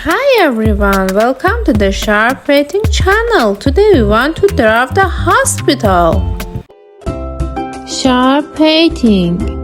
Hi everyone, welcome to the Sharp Painting channel. Today we want to draw the hospital. Sharp Painting.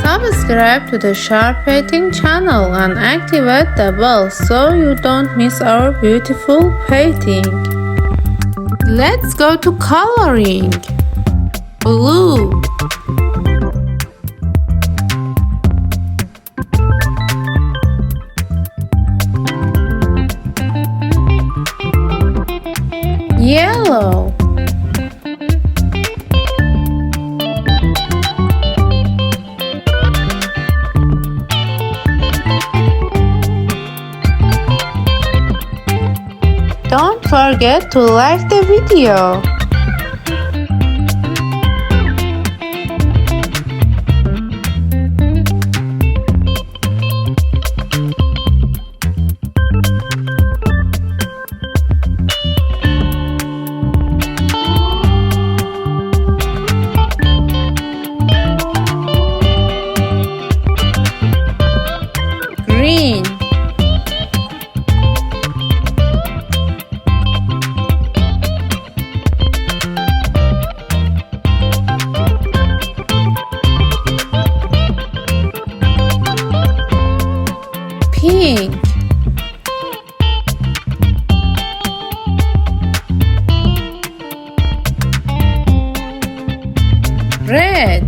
Subscribe to the Sharp Painting channel and activate the bell so you don't miss our beautiful painting. Let's go to coloring. Blue, yellow, don't forget to like the video. Green, pink, red,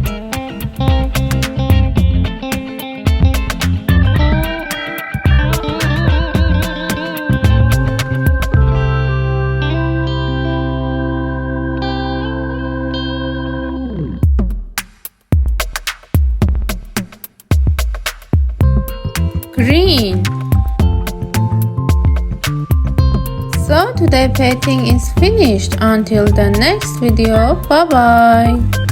green. So today painting is finished. Until the next video, bye bye.